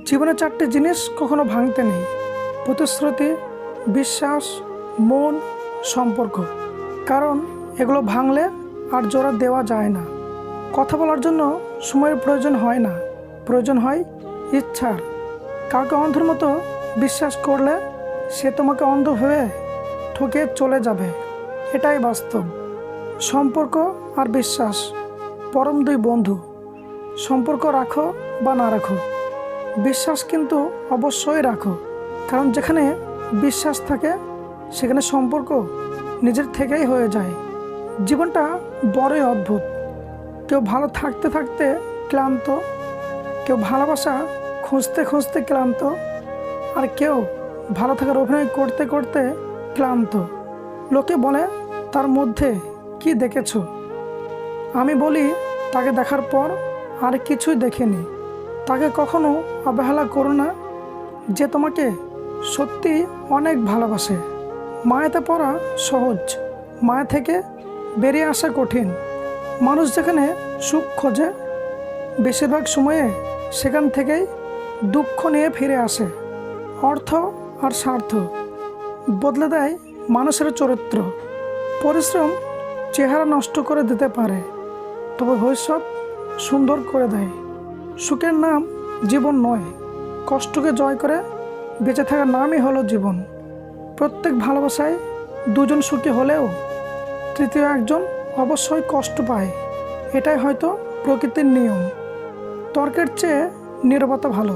জীবনে চারটি জিনিস কখনো ভাঙতে নেই: প্রতিশ্রুতি, বিশ্বাস, মন, সম্পর্ক। কারণ এগুলো ভাঙলে আর জোড়া দেওয়া যায় না। কথা বলার জন্য সময়ের প্রয়োজন হয় না, প্রয়োজন হয় ইচ্ছার। কাউকে অন্ধের মতো বিশ্বাস করলে সে তোমাকে অন্ধ হয়ে ঠকে চলে যাবে, এটাই বাস্তব। সম্পর্ক আর বিশ্বাস পরম দুই বন্ধু। সম্পর্ক রাখো বা না রাখো, বিশ্বাস কিন্তু অবশ্যই রাখো। কারণ যেখানে বিশ্বাস থাকে সেখানে সম্পর্ক নিজের থেকেই হয়ে যায়। জীবনটা বড়ই অদ্ভুত। কেউ ভালো থাকতে থাকতে ক্লান্ত, কেউ ভালোবাসা খুঁজতে খুঁজতে ক্লান্ত, আর কেউ ভালো থাকার অভিনয় করতে করতে ক্লান্ত। লোকে বলে তার মধ্যে কি দেখেছো? আমি বলি তাকে দেখার পর আর কিছুই দেখিনি। তাকে কখনো অবহেলা করো না, যে তোমাকে সত্যি অনেক ভালোবাসে। মায়াতে পড়া সহজ, মায়া থেকে বেরিয়ে আসা কঠিন। মানুষ যেখানে সুখ খোঁজে বেশিরভাগ সময়ে সেখান থেকেই দুঃখ নিয়ে ফিরে আসে। অর্থ আর স্বার্থ বদলে দেয় মানুষের চরিত্র। পরিশ্রম চেহারা নষ্ট করে দিতে পারে, তবে ভবিষ্যৎ সুন্দর করে দেয়। সুখের নাম জীবন নয়, কষ্টকে জয় করে বেঁচে থাকার নামই হলো জীবন। প্রত্যেক ভালোবাসায় দুজন সুখী হলেও তৃতীয় একজন অবশ্যই কষ্ট পায়। এটাই হয়তো প্রকৃতির নিয়ম। তর্কের চেয়ে নীরবতা ভালো,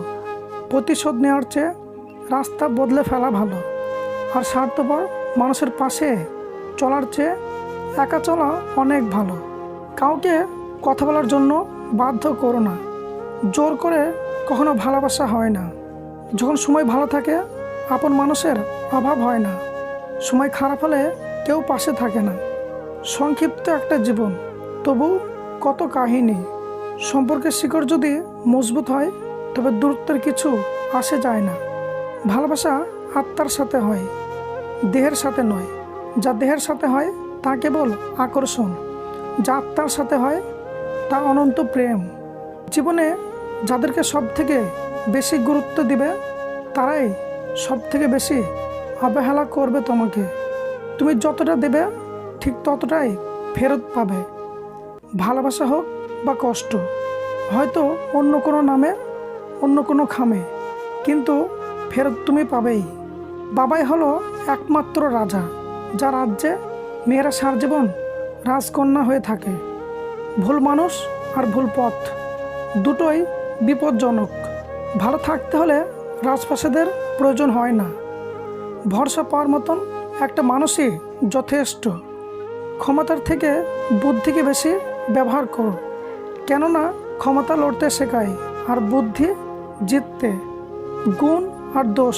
প্রতিশোধ নেওয়ার চেয়ে রাস্তা বদলে ফেলা ভালো। আর স্বার্থপর মানুষের পাশে চলার চেয়ে একা চলা অনেক ভালো। কাউকে কথা বলার জন্য বাধ্য করো না, জোর করে কখনো ভালোবাসা হয় না। যখন সময় ভালো থাকে আপন মানুষের অভাব হয় না, সময় খারাপ হলে কেউ পাশে থাকে না। সংক্ষিপ্ত একটা জীবন, তবু কত কাহিনী। সম্পর্কের শিকড় যদি মজবুত হয় তবে দূরত্বের কিছু আসে যায় না। ভালোবাসা আত্মার সাথে হয়, দেহের সাথে নয়। যা দেহের সাথে হয় তা কেবল আকর্ষণ, যা আত্মার সাথে হয় তা অনন্ত প্রেম। জীবনে যাদেরকে সব থেকে বেশি গুরুত্ব দিবে তারাই সব থেকে বেশি অবহেলা করবে তোমাকে। তুমি যতটা দেবে ঠিক ততটাই ফেরত পাবে। ভালোবাসা হোক বা কষ্ট, হয়তো অন্য কোনো নামে, অন্য কোনো খামে, কিন্তু ফেরত তুমি পাবেই। বাবাই হলো একমাত্র রাজা, যা রাজ্যে মেয়েরা সারা জীবন রাজকন্যা হয়ে থাকে। ভুল মানুষ আর ভুল পথ দুটোই বিপজ্জনক। ভালো থাকতে হলে রাজপ্রাসাদের প্রয়োজন হয় না, ভরসা পাওয়ার মতন একটা মানুষই যথেষ্ট। ক্ষমতার থেকে বুদ্ধিকে বেশি ব্যবহার করো, কেননা ক্ষমতা লড়তে শেখায় আর বুদ্ধি জিততে। গুণ আর দোষ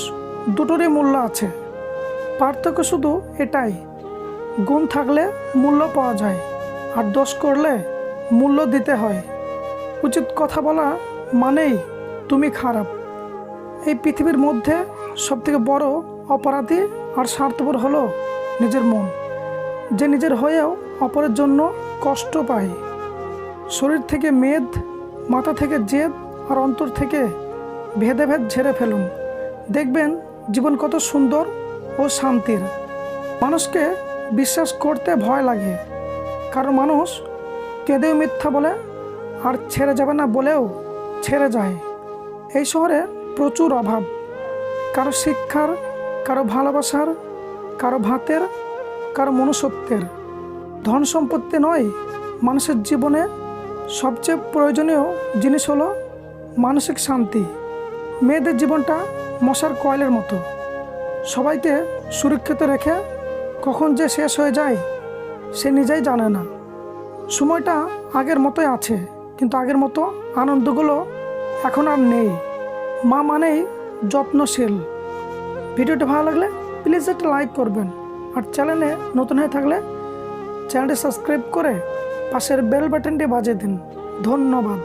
দুটোরই মূল্য আছে, পার্থক্য শুধু এটাই: গুণ থাকলে মূল্য পাওয়া যায়, আর দোষ করলে মূল্য দিতে হয়। উচিত কথা বলা মানেই তুমি খারাপ। এই পৃথিবীর মধ্যে সবথেকে বড় অপরাধী আর স্বার্থপর হলো নিজের মন, যে নিজের হয়েও অপরের জন্য কষ্ট পায়। শরীর থেকে মেদ, মাথা থেকে জেদ, আর অন্তর থেকে ভেদে ভেদ ঝেড়ে ফেলুন, দেখবেন জীবন কত সুন্দর ও শান্তির। মানুষকে বিশ্বাস করতে ভয় লাগে, কারণ মানুষ কেঁদেও মিথ্যা বলে, আর ছেড়ে যাবে না বলেও ছেড়ে যায়। এই শহরে প্রচুর অভাব, কারো শিক্ষার, কারো ভালোবাসার, কারো ভাতের, কারো মনুষ্যত্বের। ধন সম্পত্তি নয়, মানুষের জীবনে সবচেয়ে প্রয়োজনীয় জিনিস হলো মানসিক শান্তি। মেয়েদের জীবনটা মশার কয়েলের মতো, সবাইকে সুরক্ষিত রেখে কখন যে শেষ হয়ে যায় সে নিজেই জানে না। সময়টা আগের মতোই আছে, কিন্তু আগের মতো আনন্দগুলো এখন আর নেই। মা মানেই যত্নশীল। ভিডিওটি ভালো লাগলে প্লিজ একটা লাইক করবেন, আর চ্যানেলে নতুন হয়ে থাকলে চ্যানেলটি সাবস্ক্রাইব করে পাশের বেল বাটনটি বাজিয়ে দিন। ধন্যবাদ।